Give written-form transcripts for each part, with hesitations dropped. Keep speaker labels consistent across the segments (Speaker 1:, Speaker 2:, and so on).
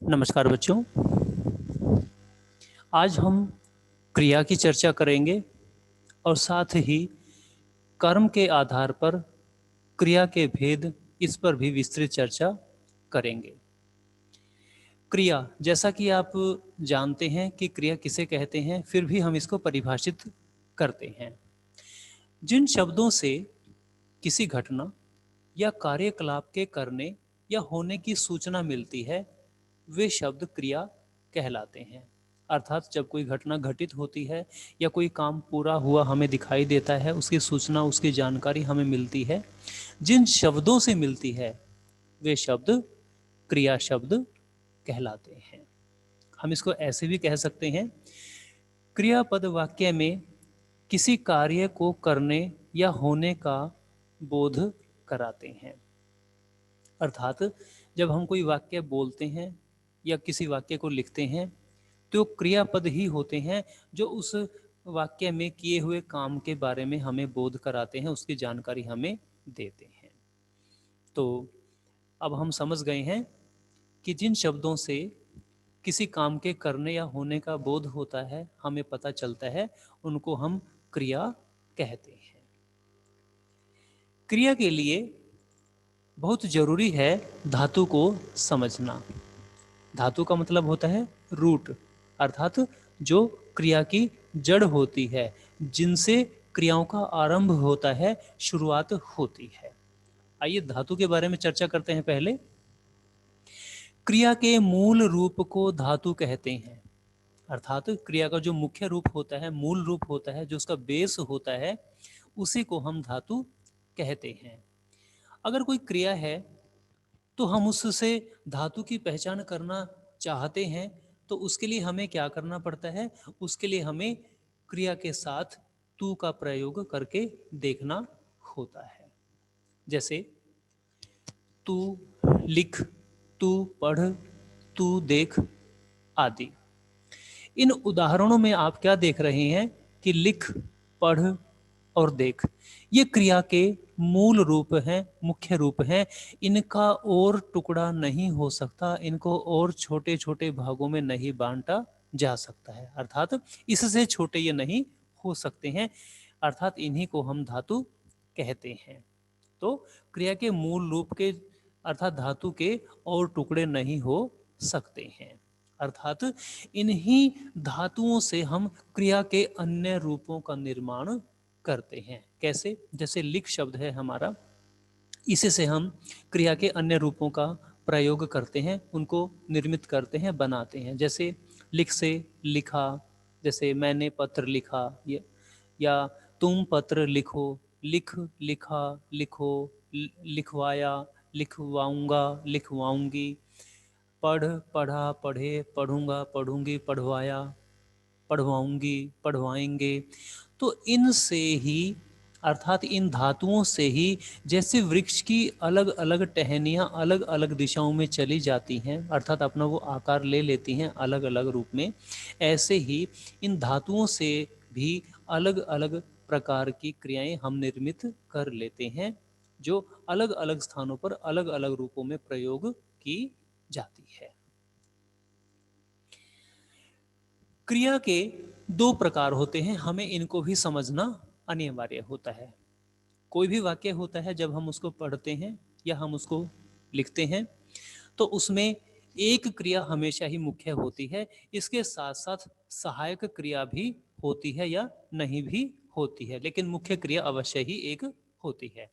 Speaker 1: नमस्कार बच्चों। आज हम क्रिया की चर्चा करेंगे और साथ ही कर्म के आधार पर क्रिया के भेद, इस पर भी विस्तृत चर्चा करेंगे। क्रिया, जैसा कि आप जानते हैं कि क्रिया किसे कहते हैं, फिर भी हम इसको परिभाषित करते हैं। जिन शब्दों से किसी घटना या कार्यकलाप के करने या होने की सूचना मिलती है, वे शब्द क्रिया कहलाते हैं। अर्थात जब कोई घटना घटित होती है या कोई काम पूरा हुआ हमें दिखाई देता है, उसकी सूचना, उसकी जानकारी हमें मिलती है, जिन शब्दों से मिलती है वे शब्द क्रिया शब्द कहलाते हैं। हम इसको ऐसे भी कह सकते हैं, क्रियापद वाक्य में किसी कार्य को करने या होने का बोध कराते हैं। अर्थात जब हम कोई वाक्य बोलते हैं या किसी वाक्य को लिखते हैं तो क्रियापद ही होते हैं जो उस वाक्य में किए हुए काम के बारे में हमें बोध कराते हैं, उसकी जानकारी हमें देते हैं। तो अब हम समझ गए हैं कि जिन शब्दों से किसी काम के करने या होने का बोध होता है, हमें पता चलता है, उनको हम क्रिया कहते हैं। क्रिया के लिए बहुत जरूरी है धातु को समझना। धातु का मतलब होता है रूट, अर्थात जो क्रिया की जड़ होती है, जिनसे क्रियाओं का आरंभ होता है, शुरुआत होती है। आइए धातु के बारे में चर्चा करते हैं। पहले क्रिया के मूल रूप को धातु कहते हैं। अर्थात क्रिया का जो मुख्य रूप होता है, मूल रूप होता है, जो उसका बेस होता है, उसी को हम धातु कहते हैं। अगर कोई क्रिया है तो हम उससे धातु की पहचान करना चाहते हैं, तो उसके लिए हमें क्या करना पड़ता है? उसके लिए हमें क्रिया के साथ तू का प्रयोग करके देखना होता है। जैसे तू लिख, तू पढ़, तू देख आदि। इन उदाहरणों में आप क्या देख रहे हैं कि लिख, पढ़ और देख, ये क्रिया के मूल रूप हैं, मुख्य रूप हैं। इनका और टुकड़ा नहीं हो सकता, इनको और छोटे छोटे भागों में नहीं बांटा जा सकता है। अर्थात इससे छोटे ये नहीं हो सकते हैं, अर्थात इन्हीं को हम धातु कहते हैं। तो क्रिया के मूल रूप के अर्थात धातु के और टुकड़े नहीं हो सकते हैं। अर्थात इन्हीं धातुओं से हम क्रिया के अन्य रूपों का निर्माण करते हैं। कैसे? जैसे लिख शब्द है हमारा, इसी से हम क्रिया के अन्य रूपों का प्रयोग करते हैं, उनको निर्मित करते हैं, बनाते हैं। जैसे लिख से लिखा, जैसे मैंने पत्र लिखा, या तुम पत्र लिखो, लिख, लिखा, लिखो, लिखवाया, लिखवाऊंगा, लिखवाऊंगी, पढ़, पढ़ा, पढ़े, पढ़ूंगा, पढ़ूंगी, पढ़वाया, पढ़वाऊंगी, पढ़वाएंगे। तो इनसे ही, अर्थात इन धातुओं से ही, जैसे वृक्ष की अलग अलग टहनियाँ अलग अलग दिशाओं में चली जाती हैं, अर्थात अपना वो आकार ले लेती हैं अलग अलग रूप में, ऐसे ही इन धातुओं से भी अलग अलग प्रकार की क्रियाएं हम निर्मित कर लेते हैं, जो अलग अलग स्थानों पर अलग अलग रूपों में प्रयोग की जाती है। क्रिया के दो प्रकार होते हैं, हमें इनको भी समझना अनिवार्य होता है। कोई भी वाक्य होता है, जब हम उसको पढ़ते हैं या हम उसको लिखते हैं, तो उसमें एक क्रिया हमेशा ही मुख्य होती है। इसके साथ साथ सहायक क्रिया भी होती है या नहीं भी होती है, लेकिन मुख्य क्रिया अवश्य ही एक होती है।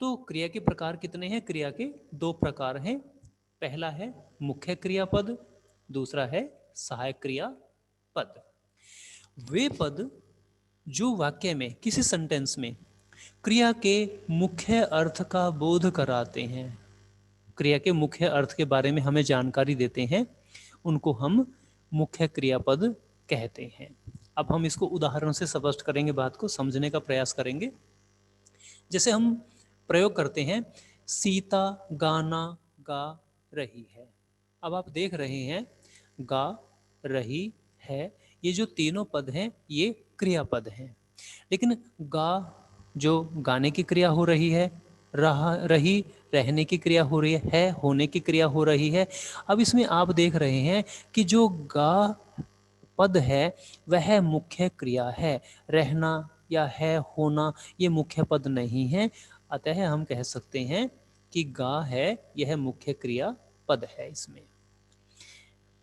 Speaker 1: तो क्रिया के प्रकार कितने हैं? क्रिया के दो प्रकार हैं। पहला है मुख्य क्रियापद, दूसरा है सहायक क्रिया पद। वे पद जो वाक्य में, किसी सेंटेंस में क्रिया के मुख्य अर्थ का बोध कराते हैं, क्रिया के मुख्य अर्थ के बारे में हमें जानकारी देते हैं, उनको हम मुख्य क्रियापद कहते हैं। अब हम इसको उदाहरण से स्पष्ट करेंगे, बात को समझने का प्रयास करेंगे। जैसे हम प्रयोग करते हैं, सीता गाना गा रही है। अब आप देख रहे हैं, गा रही है, ये जो तीनों पद हैं ये क्रियापद हैं। लेकिन गा जो गाने की क्रिया हो रही है, रहा रही रहने की क्रिया हो रही है, होने की क्रिया हो रही है। अब इसमें आप देख रहे हैं कि जो गा पद है वह मुख्य क्रिया है, रहना या है होना ये मुख्य पद नहीं है। अतः हम कह सकते हैं कि गा है यह मुख्य क्रिया पद है। इसमें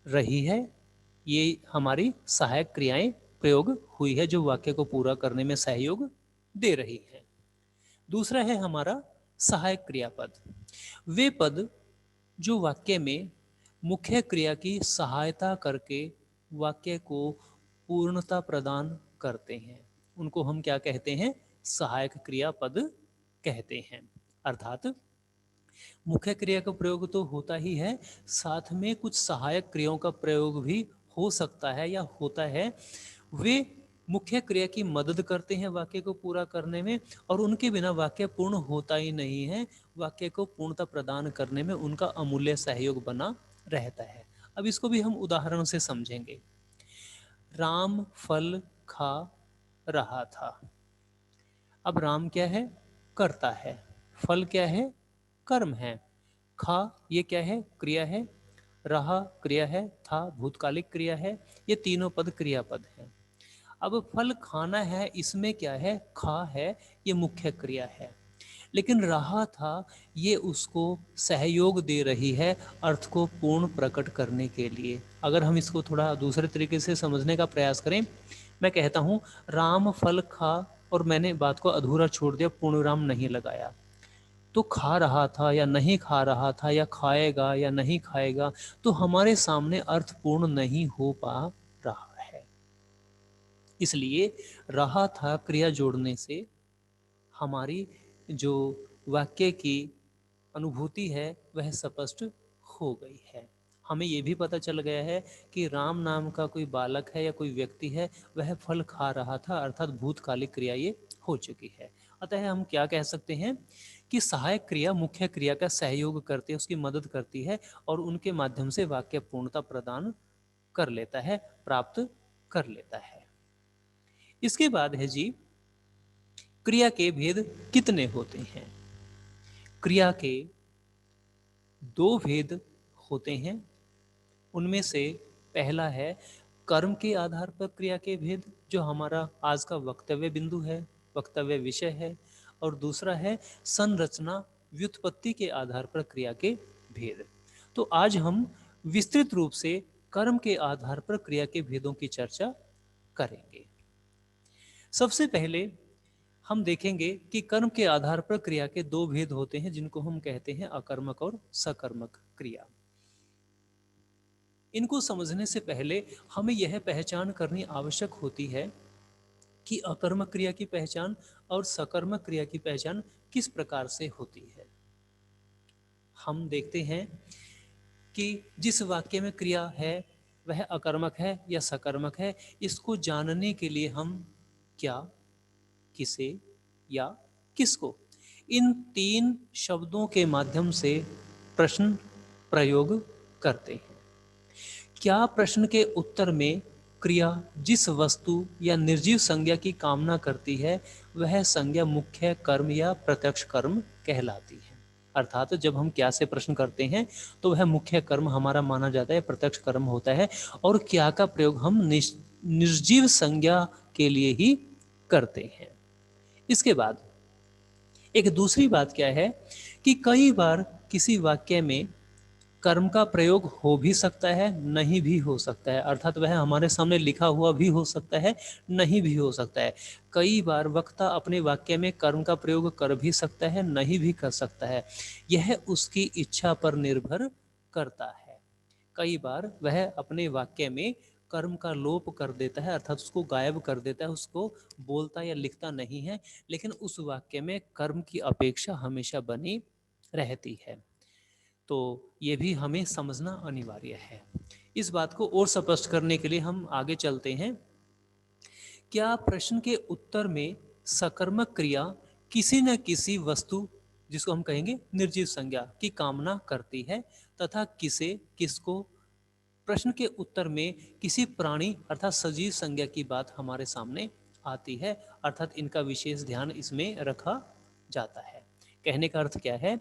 Speaker 1: रही है ये हमारी सहायक क्रियाएं प्रयोग हुई है जो वाक्य को पूरा करने में सहयोग दे रही है। दूसरा है हमारा सहायक क्रियापद। वे पद जो वाक्य में मुख्य क्रिया की सहायता करके वाक्य को पूर्णता प्रदान करते हैं उनको हम क्या कहते हैं? सहायक क्रियापद कहते हैं। अर्थात मुख्य क्रिया का प्रयोग तो होता ही है, साथ में कुछ सहायक क्रियाओं का प्रयोग भी हो सकता है या होता है। वे मुख्य क्रिया की मदद करते हैं वाक्य को पूरा करने में, और उनके बिना वाक्य पूर्ण होता ही नहीं है। वाक्य को पूर्णता प्रदान करने में उनका अमूल्य सहयोग बना रहता है। अब इसको भी हम उदाहरण से समझेंगे। राम फल खा रहा था। अब राम क्या है? करता है। फल क्या है? कर्म है। खा ये क्या है? क्रिया है। रहा क्रिया है। था भूतकालिक क्रिया है। ये तीनों पद क्रियापद हैं। अब फल खाना है, इसमें क्या है? खा है, ये मुख्य क्रिया है। लेकिन रहा था ये उसको सहयोग दे रही है अर्थ को पूर्ण प्रकट करने के लिए। अगर हम इसको थोड़ा दूसरे तरीके से समझने का प्रयास करें, मैं कहता हूँ राम फल खा, और मैंने बात को अधूरा छोड़ दिया, पूर्ण राम नहीं लगाया। तो खा रहा था या नहीं खा रहा था या खाएगा या नहीं खाएगा, तो हमारे सामने अर्थ पूर्ण नहीं हो पा रहा है। इसलिए रहा था क्रिया जोड़ने से हमारी जो वाक्य की अनुभूति है वह स्पष्ट हो गई है। हमें यह भी पता चल गया है कि राम नाम का कोई बालक है या कोई व्यक्ति है, वह फल खा रहा था, अर्थात भूतकालिक क्रिया ये हो चुकी है। अतः हम क्या कह सकते हैं कि सहायक क्रिया मुख्य क्रिया का सहयोग करती है, उसकी मदद करती है, और उनके माध्यम से वाक्य पूर्णता प्रदान कर लेता है, प्राप्त कर लेता है। इसके बाद है जी, क्रिया के भेद कितने होते हैं? क्रिया के दो भेद होते हैं। उनमें से पहला है कर्म के आधार पर क्रिया के भेद, जो हमारा आज का वक्तव्य बिंदु है, वक्तव्य विषय है। और दूसरा है संरचना व्युत्पत्ति के आधार पर क्रिया के भेद। तो आज हम विस्तृत रूप से कर्म के आधार पर क्रिया के भेदों की चर्चा करेंगे। सबसे पहले हम देखेंगे कि कर्म के आधार पर क्रिया के दो भेद होते हैं, जिनको हम कहते हैं अकर्मक और सकर्मक क्रिया। इनको समझने से पहले हमें यह पहचान करनी आवश्यक होती है कि अकर्मक क्रिया की पहचान और सकर्मक क्रिया की पहचान किस प्रकार से होती है। हम देखते हैं कि जिस वाक्य में क्रिया है वह अकर्मक है या सकर्मक है, इसको जानने के लिए हम क्या, किसे या किसको, इन तीन शब्दों के माध्यम से प्रश्न प्रयोग करते हैं। क्या प्रश्न के उत्तर में क्रिया जिस वस्तु या निर्जीव संज्ञा की कामना करती है वह संज्ञा मुख्य कर्म या प्रत्यक्ष कर्म कहलाती है। अर्थात जब हम क्या से प्रश्न करते हैं तो वह मुख्य कर्म हमारा माना जाता है, प्रत्यक्ष कर्म होता है, और क्या का प्रयोग हम निर्जीव संज्ञा के लिए ही करते हैं। इसके बाद एक दूसरी बात क्या है कि कई बार किसी वाक्य में कर्म का प्रयोग हो भी सकता है, नहीं भी हो सकता है, अर्थात वह हमारे सामने लिखा हुआ भी हो सकता है, नहीं भी हो सकता है। कई बार वक्ता अपने वाक्य में कर्म का प्रयोग कर भी सकता है, नहीं भी कर सकता है। यह उसकी इच्छा पर निर्भर करता है। कई बार वह अपने वाक्य में कर्म का लोप कर देता है, अर्थात उसको गायब कर देता है, उसको बोलता या लिखता नहीं है, लेकिन उस वाक्य में कर्म की अपेक्षा हमेशा बनी रहती है। तो ये भी हमें समझना अनिवार्य है। इस बात को और स्पष्ट करने के लिए हम आगे चलते हैं। क्या प्रश्न के उत्तर में सकर्मक क्रिया किसी न किसी वस्तु, जिसको हम कहेंगे निर्जीव संज्ञा, की कामना करती है, तथा किसे किसको प्रश्न के उत्तर में किसी प्राणी अर्थात सजीव संज्ञा की बात हमारे सामने आती है, अर्थात इनका विशेष ध्यान इसमें रखा जाता है। कहने का अर्थ क्या है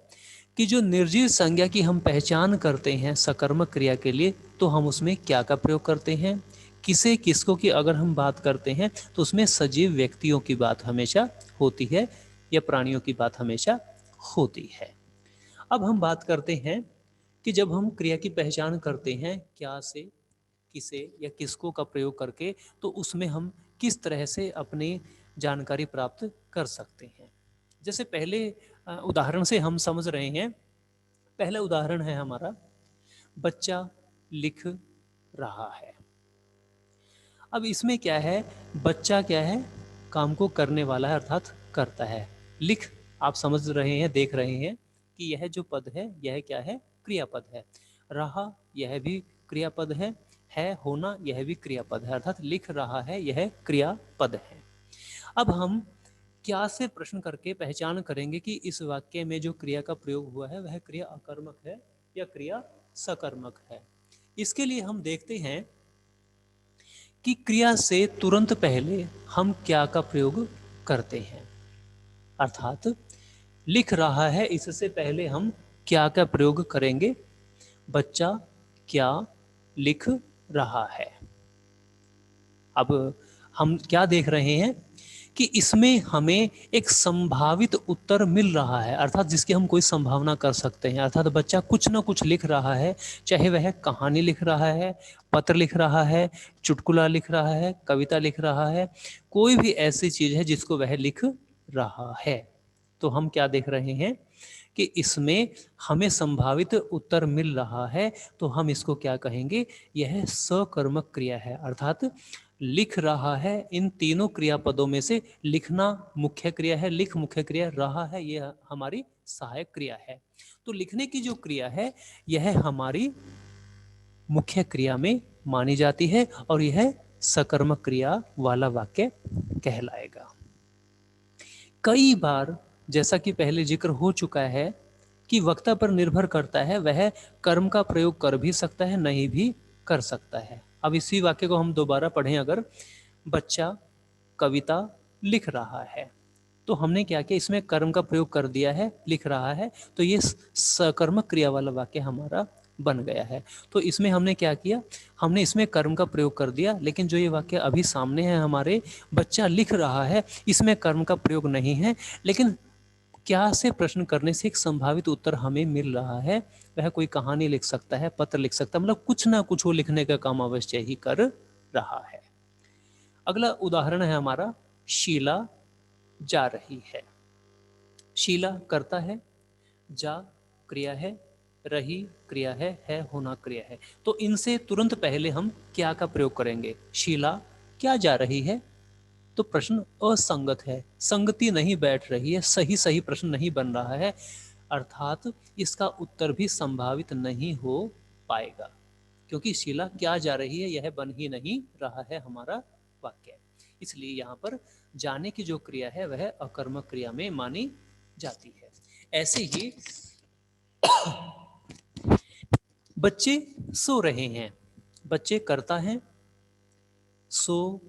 Speaker 1: कि जो निर्जीव संज्ञा की हम पहचान करते हैं सकर्मक क्रिया के लिए, तो हम उसमें क्या का प्रयोग करते हैं, किसे किसको की अगर हम बात करते हैं तो उसमें सजीव व्यक्तियों की बात हमेशा होती है या प्राणियों की बात हमेशा होती है। अब हम बात करते हैं कि जब हम क्रिया की पहचान करते हैं क्या से, किसे या किसको का प्रयोग करके, तो उसमें हम किस तरह से अपनी जानकारी प्राप्त कर सकते हैं। जैसे पहले उदाहरण से हम समझ रहे हैं। पहला उदाहरण है हमारा, बच्चा लिख रहा है। अब इसमें क्या है, बच्चा क्या है, काम को करने वाला है अर्थात करता है। लिख, आप समझ रहे हैं, देख रहे हैं कि यह जो पद है यह क्या है, क्रियापद है। रहा, यह भी क्रियापद है होना यह भी क्रियापद है, अर्थात लिख रहा है यह क्रियापद है। अब हम क्या से प्रश्न करके पहचान करेंगे कि इस वाक्य में जो क्रिया का प्रयोग हुआ है वह क्रिया अकर्मक है या क्रिया सकर्मक है। इसके लिए हम देखते हैं कि क्रिया से तुरंत पहले हम क्या का प्रयोग करते हैं, अर्थात लिख रहा है इससे पहले हम क्या का प्रयोग करेंगे, बच्चा क्या लिख रहा है। अब हम क्या देख रहे हैं कि इसमें हमें एक संभावित उत्तर मिल रहा है, अर्थात जिसकी हम कोई संभावना कर सकते हैं। अर्थात बच्चा कुछ ना कुछ लिख रहा है, चाहे वह कहानी लिख रहा है, पत्र लिख रहा है, चुटकुला लिख रहा है, कविता लिख रहा है, कोई भी ऐसी चीज है जिसको वह लिख रहा है। तो हम क्या देख रहे हैं कि इसमें हमें संभावित उत्तर मिल रहा है, तो हम इसको क्या कहेंगे, यह सकर्मक क्रिया है। अर्थात लिख रहा है, इन तीनों क्रियापदों में से लिखना मुख्य क्रिया है, लिख मुख्य क्रिया, रहा है यह हमारी सहायक क्रिया है। तो लिखने की जो क्रिया है यह हमारी मुख्य क्रिया में मानी जाती है और यह सकर्मक क्रिया वाला वाक्य कहलाएगा। कई बार जैसा कि पहले जिक्र हो चुका है कि वक्ता पर निर्भर करता है, वह कर्म का प्रयोग कर भी सकता है, नहीं भी कर सकता है। अब इसी वाक्य को हम दोबारा पढ़ें, अगर बच्चा कविता लिख रहा है, तो हमने क्या किया, इसमें कर्म का प्रयोग कर दिया है, लिख रहा है, तो ये सकर्मक क्रिया वाला वाक्य हमारा बन गया है। तो इसमें हमने क्या किया, हमने इसमें कर्म का प्रयोग कर दिया, लेकिन जो ये वाक्य अभी सामने है हमारे, बच्चा लिख रहा है, इसमें कर्म का प्रयोग नहीं है, लेकिन क्या से प्रश्न करने से एक संभावित उत्तर हमें मिल रहा है। वह कोई कहानी लिख सकता है, पत्र लिख सकता है, मतलब कुछ ना कुछ वो लिखने का काम अवश्य ही कर रहा है। अगला उदाहरण है हमारा, शीला जा रही है। शीला करता है, जा क्रिया है, रही क्रिया है होना क्रिया है। तो इनसे तुरंत पहले हम क्या का प्रयोग करेंगे, शीला क्या जा रही है, तो प्रश्न असंगत है, संगति नहीं बैठ रही है, सही सही प्रश्न नहीं बन रहा है, अर्थात इसका उत्तर भी संभावित नहीं हो पाएगा, क्योंकि शीला क्या जा रही है यह बन ही नहीं रहा है हमारा वाक्य। इसलिए यहाँ पर जाने की जो क्रिया है वह अकर्मक क्रिया में मानी जाती है। ऐसे ही बच्चे सो रहे हैं, बच्चे करता है, सो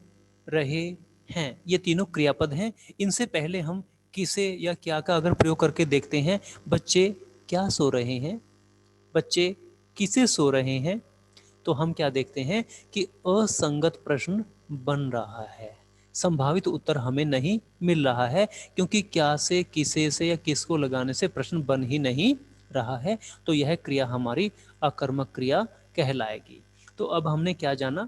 Speaker 1: रहे हैं, ये तीनों क्रियापद हैं। इनसे पहले हम किसे या क्या का अगर प्रयोग करके देखते हैं, बच्चे क्या सो रहे हैं, बच्चे किसे सो रहे हैं, तो हम क्या देखते हैं कि असंगत प्रश्न बन रहा है, संभावित उत्तर हमें नहीं मिल रहा है, क्योंकि क्या से, किसे से या किसको लगाने से प्रश्न बन ही नहीं रहा है। तो यह क्रिया हमारी अकर्मक क्रिया कहलाएगी। तो अब हमने क्या जाना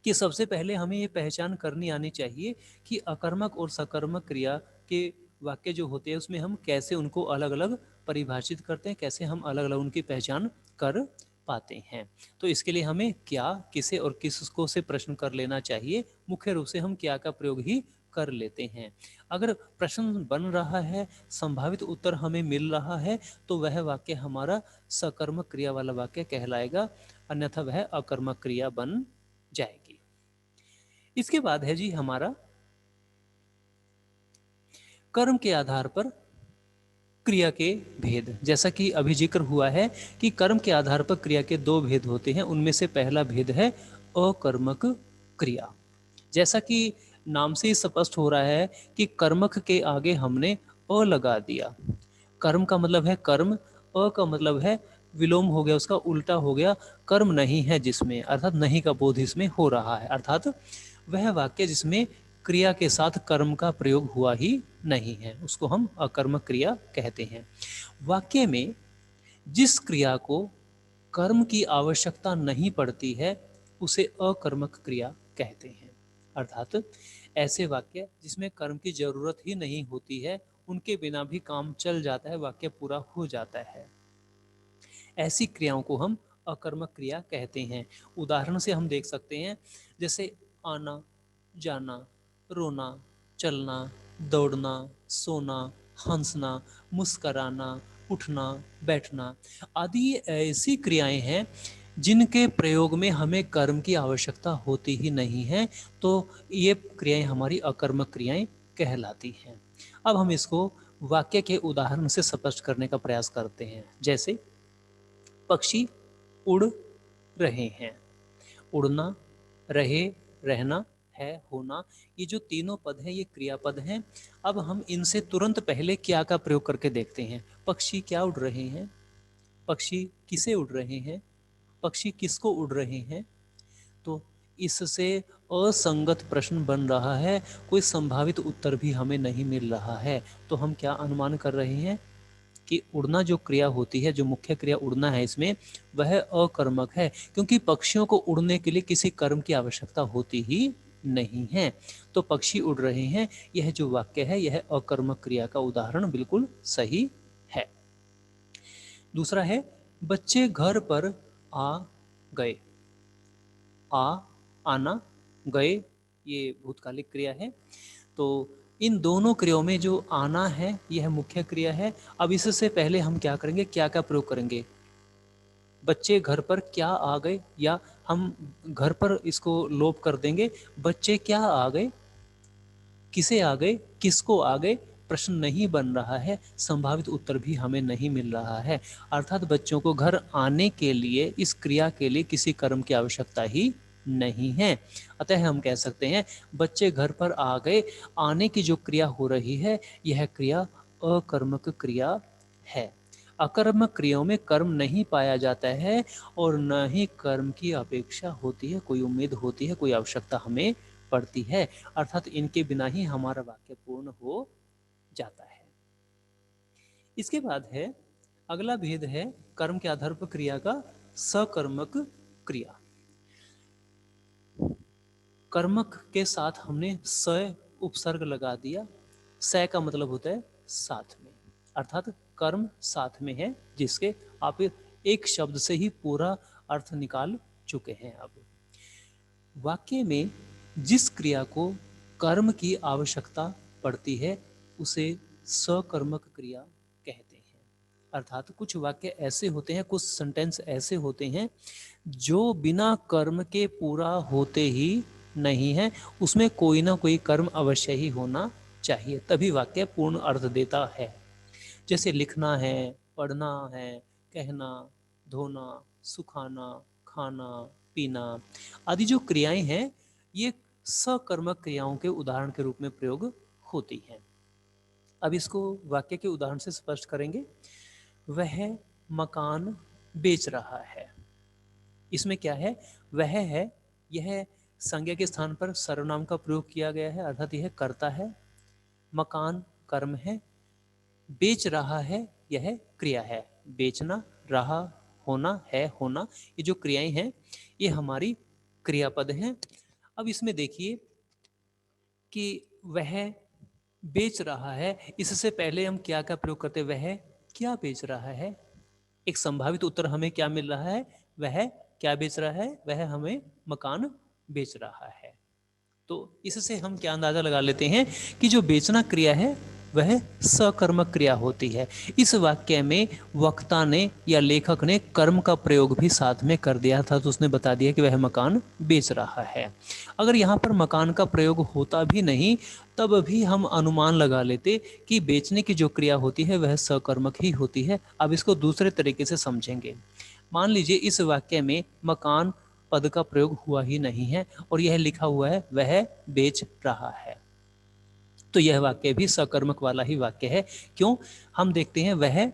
Speaker 1: कि सबसे पहले हमें ये पहचान करनी आनी चाहिए कि अकर्मक और सकर्मक क्रिया के वाक्य जो होते हैं उसमें हम कैसे उनको अलग अलग परिभाषित करते हैं, कैसे हम अलग अलग उनकी पहचान कर पाते हैं। तो इसके लिए हमें क्या, किसे और किसको से प्रश्न कर लेना चाहिए। मुख्य रूप से हम क्या का प्रयोग ही कर लेते हैं। अगर प्रश्न बन रहा है, संभावित उत्तर हमें मिल रहा है, तो वह वाक्य हमारा सकर्मक क्रिया वाला वाक्य कहलाएगा, अन्यथा वह अकर्मक क्रिया बन जाएगी। इसके बाद है जी हमारा कर्म के आधार पर क्रिया के भेद। जैसा कि अभी जिक्र हुआ है कि कर्म के आधार पर क्रिया के दो भेद होते हैं, उनमें से पहला भेद है अकर्मक क्रिया। जैसा कि नाम से ही स्पष्ट हो रहा है कि कर्मक के आगे हमने अ लगा दिया, कर्म का मतलब है कर्म, अ का मतलब है विलोम हो गया, उसका उल्टा हो गया, कर्म नहीं है जिसमें, अर्थात नहीं का बोध इसमें हो रहा है, अर्थात वह वाक्य जिसमें क्रिया के साथ कर्म का प्रयोग हुआ ही नहीं है उसको हम अकर्मक क्रिया कहते हैं। वाक्य में जिस क्रिया को कर्म की आवश्यकता नहीं पड़ती है उसे अकर्मक क्रिया कहते हैं। अर्थात ऐसे वाक्य जिसमें कर्म की जरूरत ही नहीं होती है, उनके बिना भी काम चल जाता है, वाक्य पूरा हो जाता है, ऐसी क्रियाओं को हम अकर्मक क्रिया कहते हैं। उदाहरण से हम देख सकते हैं, जैसे आना, जाना, रोना, चलना, दौड़ना, सोना, हंसना, मुस्कराना, उठना, बैठना आदि ये ऐसी क्रियाएं हैं जिनके प्रयोग में हमें कर्म की आवश्यकता होती ही नहीं है, तो ये क्रियाएं हमारी अकर्मक क्रियाएं कहलाती हैं। अब हम इसको वाक्य के उदाहरण से स्पष्ट करने का प्रयास करते हैं। जैसे पक्षी उड़ रहे हैं। उड़ना, रहे, रहना, है, होना, ये जो तीनों पद हैं ये क्रियापद हैं। अब हम इनसे तुरंत पहले क्या का प्रयोग करके देखते हैं। पक्षी क्या उड़ रहे हैं, पक्षी किसे उड़ रहे हैं, पक्षी किसको उड़ रहे हैं। तो इससे असंगत प्रश्न बन रहा है, कोई संभावित उत्तर भी हमें नहीं मिल रहा है। तो हम क्या अनुमान कर रहे हैं कि उड़ना जो क्रिया होती है, जो मुख्य क्रिया उड़ना है इसमें, वह अकर्मक है, क्योंकि पक्षियों को उड़ने के लिए किसी कर्म की आवश्यकता होती ही नहीं है। तो पक्षी उड़ रहे हैं, यह जो वाक्य है यह अकर्मक क्रिया का उदाहरण बिल्कुल सही है। दूसरा है बच्चे घर पर आ गए। आ, आना, गए, ये भूतकालिक क्रिया है। तो इन दोनों क्रियाओं में जो आना है यह मुख्य क्रिया है। अब इससे पहले हम क्या करेंगे, क्या का प्रयोग करेंगे। बच्चे घर पर क्या आ गए, या हम घर पर इसको लोप कर देंगे, बच्चे क्या आ गए, किसे आ गए, किसको आ गए, प्रश्न नहीं बन रहा है, संभावित उत्तर भी हमें नहीं मिल रहा है। अर्थात बच्चों को घर आने के लिए, इस क्रिया के लिए किसी कर्म की आवश्यकता ही नहीं है। अतः हम कह सकते हैं बच्चे घर पर आ गए, आने की जो क्रिया हो रही है यह क्रिया अकर्मक क्रिया है। अकर्मक क्रियाओं में कर्म नहीं पाया जाता है और न ही कर्म की अपेक्षा होती है, कोई उम्मीद होती है, कोई आवश्यकता हमें पड़ती है। अर्थात इनके बिना ही हमारा वाक्य पूर्ण हो जाता है। इसके बाद है अगला भेद है कर्म के आधार पर क्रिया का सकर्मक क्रिया। कर्मक के साथ हमने स उपसर्ग लगा दिया। स का मतलब होता है साथ में, अर्थात कर्म साथ में है, जिसके आप एक शब्द से ही पूरा अर्थ निकाल चुके हैं। अब वाक्य में जिस क्रिया को कर्म की आवश्यकता पड़ती है उसे सकर्मक क्रिया कहते हैं। अर्थात कुछ वाक्य ऐसे होते हैं, कुछ सेंटेंस ऐसे होते हैं जो बिना कर्म के पूरा होते ही नहीं है, उसमें कोई ना कोई कर्म अवश्य ही होना चाहिए, तभी वाक्य पूर्ण अर्थ देता है। जैसे लिखना है, पढ़ना है, कहना, धोना, सुखाना, खाना, पीना आदि जो क्रियाएं हैं ये सकर्मक क्रियाओं के उदाहरण के रूप में प्रयोग होती हैं। अब इसको वाक्य के उदाहरण से स्पष्ट करेंगे। वह मकान बेच रहा है। इसमें क्या है, वह है, यह संज्ञा के स्थान पर सर्वनाम का प्रयोग किया गया है, अर्थात यह कर्ता है। मकान कर्म है, बेच रहा है यह क्रिया है। बेचना, रहा, होना, है, होना, ये जो क्रियाएं हैं ये हमारी क्रियापद हैं। अब इसमें देखिए कि वह बेच रहा है, इससे पहले हम क्या का प्रयोग करते हैं, वह क्या बेच रहा है। एक संभावित उत्तर हमें क्या मिल रहा है, वह क्या बेच रहा है, वह हमें मकान बेच रहा है। तो इससे हम क्या अंदाजा लगा लेते हैं कि जो बेचना क्रिया है वह सकर्मक क्रिया होती है। इस वाक्य में वक्ता ने या लेखक ने कर्म का प्रयोग भी साथ में कर दिया था, तो उसने बता दिया कि वह मकान बेच रहा है। अगर यहाँ पर मकान का प्रयोग होता भी नहीं तब भी हम अनुमान लगा लेते कि बेचने की जो क्रिया होती है वह सकर्मक ही होती है। अब इसको दूसरे तरीके से समझेंगे। मान लीजिए इस वाक्य में मकान पद का प्रयोग हुआ ही नहीं है और यह लिखा हुआ है वह बेच रहा है, तो यह वाक्य भी सकर्मक वाला ही वाक्य है। क्यों? हम देखते हैं वह,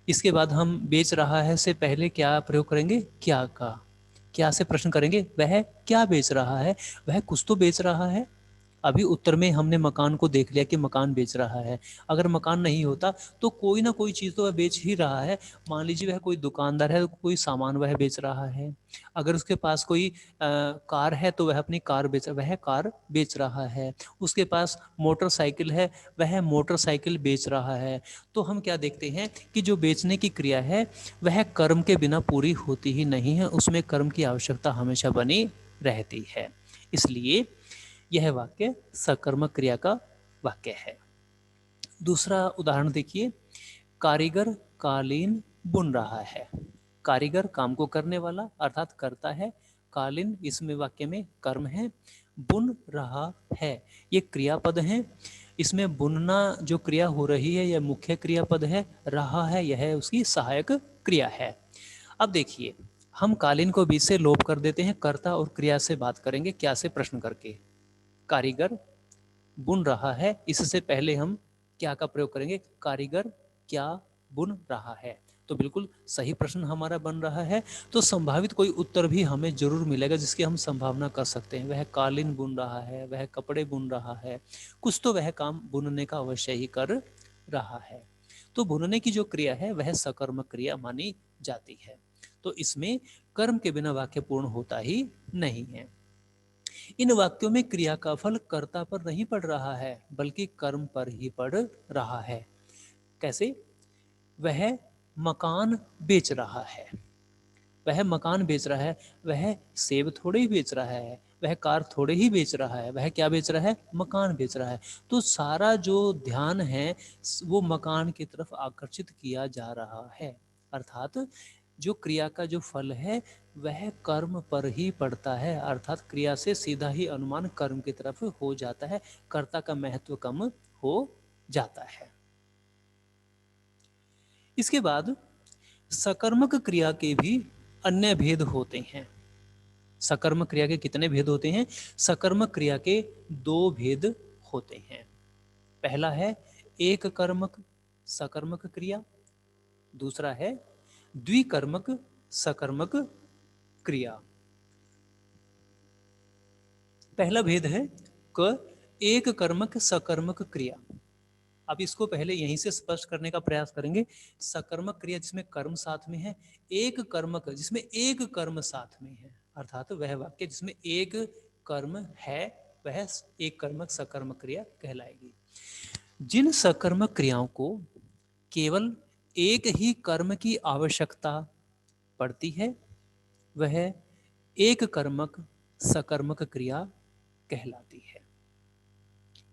Speaker 1: इसके बाद हम बेच रहा है से पहले क्या प्रयोग करेंगे? क्या का। क्या से प्रश्न करेंगे? वह क्या बेच रहा है? वह कुछ तो बेच रहा है। अभी उत्तर में हमने मकान को देख लिया कि मकान बेच रहा है। अगर मकान नहीं होता तो कोई ना कोई चीज़ तो वह बेच ही रहा है। मान लीजिए वह कोई दुकानदार है, कोई सामान वह बेच रहा है। अगर उसके पास कोई कार है तो वह अपनी कार वह कार बेच रहा है। उसके पास मोटरसाइकिल है, वह मोटरसाइकिल बेच रहा है। तो हम क्या देखते हैं कि जो बेचने की क्रिया है वह कर्म के बिना पूरी होती ही नहीं है, उसमें कर्म की आवश्यकता हमेशा बनी रहती है। इसलिए यह वाक्य सकर्मक क्रिया का वाक्य है। दूसरा उदाहरण देखिए, कारीगर कालीन बुन रहा है। कारीगर काम को करने वाला अर्थात करता है, कालीन इसमें वाक्य में कर्म है, बुन रहा है ये क्रियापद है। इसमें बुनना जो क्रिया हो रही है यह मुख्य क्रियापद है, रहा है यह उसकी सहायक क्रिया है। अब देखिए, हम कालीन को बीच से लोप कर देते हैं, कर्ता और क्रिया से बात करेंगे, क्या से प्रश्न करके। कारीगर बुन रहा है, इससे पहले हम क्या का प्रयोग करेंगे? कारीगर क्या बुन रहा है। तो बिल्कुल सही प्रश्न हमारा बन रहा है। तो संभावित कोई उत्तर भी हमें जरूर मिलेगा जिसकी हम संभावना कर सकते हैं। वह कालीन बुन रहा है, वह कपड़े बुन रहा है, कुछ तो वह काम बुनने का अवश्य ही कर रहा है। तो बुनने की जो क्रिया है वह सकर्मक क्रिया मानी जाती है। तो इसमें कर्म के बिना वाक्य पूर्ण होता ही नहीं है। इन वाक्यों में क्रिया का फल कर्ता पर नहीं पड़ रहा है बल्कि कर्म पर ही पड़ रहा है। कैसे? वह मकान बेच रहा है, वह मकान बेच रहा है, वह सेब थोड़े ही बेच रहा है, वह कार थोड़े ही बेच रहा है, वह क्या बेच रहा है? मकान बेच रहा है। तो सारा जो ध्यान है वो मकान की तरफ आकर्षित किया जा रहा है। अर्थात जो क्रिया का जो फल है वह कर्म पर ही पड़ता है, अर्थात क्रिया से सीधा ही अनुमान कर्म की तरफ हो जाता है, कर्ता का महत्व कम हो जाता है। इसके बाद सकर्मक क्रिया के भी अन्य भेद होते हैं। सकर्मक क्रिया के कितने भेद होते हैं? सकर्मक क्रिया के दो भेद होते हैं। पहला है एक कर्मक सकर्मक क्रिया, दूसरा है द्विकर्मक सकर्मक क्रिया। पहला भेद है क एक कर्मक सकर्मक क्रिया। अब इसको पहले यहीं से स्पष्ट करने का प्रयास करेंगे। सकर्मक क्रिया जिसमें कर्म साथ में है, एक कर्मक जिसमें एक कर्म साथ में है, अर्थात वह वाक्य जिसमें एक कर्म है वह एक कर्मक सकर्मक क्रिया कहलाएगी। जिन सकर्मक क्रियाओं को केवल एक ही कर्म की आवश्यकता पड़ती है वह एक कर्मक सकर्मक क्रिया कहलाती है।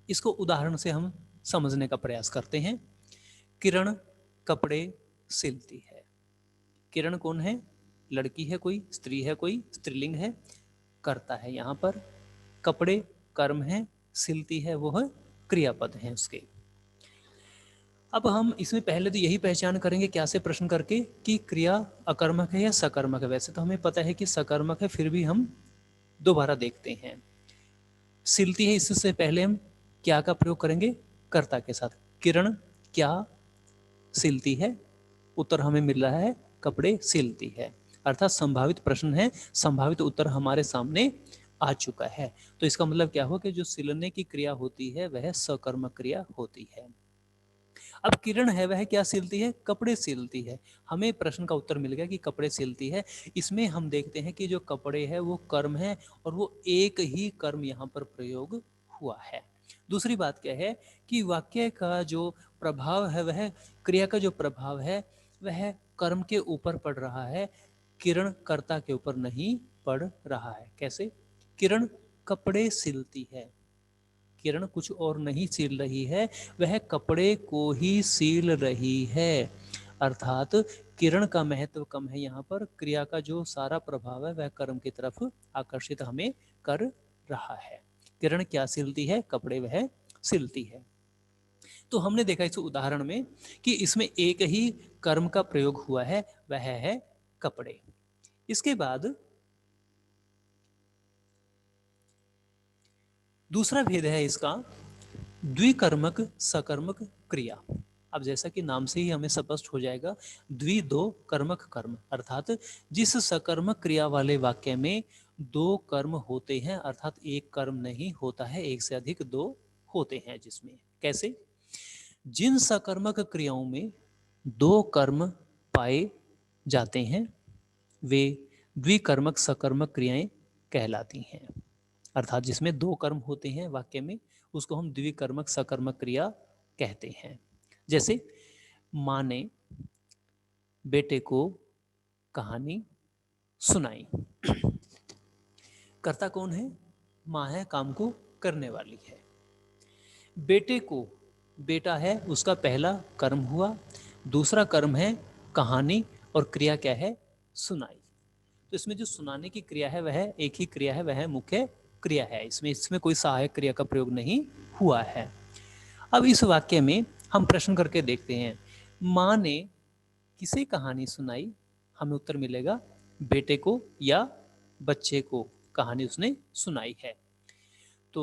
Speaker 1: इसको उदाहरण से हम समझने का प्रयास करते हैं। किरण कपड़े सिलती है। किरण कौन है? लड़की है कोई, स्त्री है कोई, स्त्रीलिंग है, करता है यहाँ पर। कपड़े कर्म है, सिलती है वह क्रियापद है उसके। अब हम इसमें पहले तो यही पहचान करेंगे क्या से प्रश्न करके कि क्रिया अकर्मक है या सकर्मक है। वैसे तो हमें पता है कि सकर्मक है, फिर भी हम दोबारा देखते हैं। सिलती है, इससे पहले हम क्या का प्रयोग करेंगे? कर्ता के साथ। किरण क्या सिलती है? उत्तर हमें मिल रहा है कपड़े सिलती है। अर्थात संभावित प्रश्न है, संभावित उत्तर हमारे सामने आ चुका है। तो इसका मतलब क्या हो कि जो सिलने की क्रिया होती है वह सकर्मक क्रिया होती है। अब किरण है वह क्या सिलती है? कपड़े सिलती है। हमें प्रश्न का उत्तर मिल गया कि कपड़े सिलती है। इसमें हम देखते हैं कि जो कपड़े है वो कर्म है और वो एक ही कर्म यहाँ पर प्रयोग हुआ है। दूसरी बात क्या है कि वाक्य का जो प्रभाव है वह क्रिया का जो प्रभाव है वह कर्म के ऊपर पड़ रहा है, किरण कर्ता के ऊपर नहीं पड़ रहा है। कैसे? किरण कपड़े सिलती है, किरण कुछ और नहीं सिल रही है, वह कपड़े को ही सिल रही है। अर्थात किरण का महत्व कम है, यहाँ पर क्रिया का जो सारा प्रभाव है वह कर्म की तरफ आकर्षित हमें कर रहा है। किरण क्या सिलती है? कपड़े वह सिलती है। तो हमने देखा इस उदाहरण में कि इसमें एक ही कर्म का प्रयोग हुआ है, वह है कपड़े। इसके बाद दूसरा भेद है इसका द्विकर्मक सकर्मक क्रिया। अब जैसा कि नाम से ही हमें स्पष्ट हो जाएगा, द्वि दो कर्मक कर्म, अर्थात जिस सकर्मक क्रिया वाले वाक्य में दो कर्म होते हैं, अर्थात एक कर्म नहीं होता है, एक से अधिक दो होते हैं। जिसमें कैसे, जिन सकर्मक क्रियाओं में दो कर्म पाए जाते हैं वे द्विकर्मक सकर्मक क्रियाएं कहलाती हैं। अर्थात जिसमें दो कर्म होते हैं वाक्य में, उसको हम द्विकर्मक सकर्मक क्रिया कहते हैं। जैसे माँ ने बेटे को कहानी सुनाई। कर्ता कौन है? माँ है, काम को करने वाली है। बेटे को, बेटा है, उसका पहला कर्म हुआ, दूसरा कर्म है कहानी, और क्रिया क्या है? सुनाई। तो इसमें जो सुनाने की क्रिया है वह एक ही क्रिया है, वह मुख्य क्रिया है। इसमें कोई सहायक क्रिया का प्रयोग नहीं हुआ है। अब इस वाक्य में हम प्रश्न करके देखते हैं, माँ ने किसे कहानी सुनाई? हमें उत्तर मिलेगा बेटे को या बच्चे को कहानी उसने सुनाई है। तो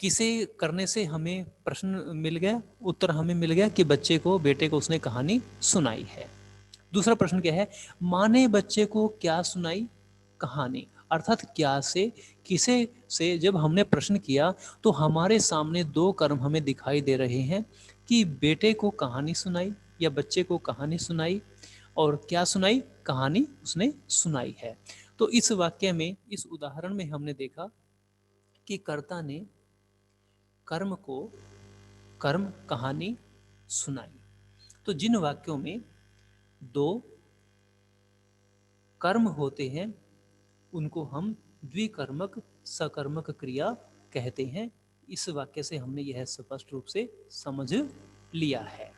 Speaker 1: किसे करने से हमें प्रश्न मिल गया, उत्तर हमें मिल गया कि बच्चे को, बेटे को उसने कहानी सुनाई है। दूसरा प्रश्न क्या है? माँ ने बच्चे को क्या सुनाई? कहानी। अर्थात क्या से किसे से जब हमने प्रश्न किया तो हमारे सामने दो कर्म हमें दिखाई दे रहे हैं कि बेटे को कहानी सुनाई या बच्चे को कहानी सुनाई, और क्या सुनाई? कहानी उसने सुनाई है। तो इस वाक्य में, इस उदाहरण में हमने देखा कि कर्ता ने कर्म को, कर्म कहानी सुनाई। तो जिन वाक्यों में दो कर्म होते हैं उनको हम द्विकर्मक सकर्मक क्रिया कहते हैं। इस वाक्य से हमने यह स्पष्ट रूप से समझ लिया है।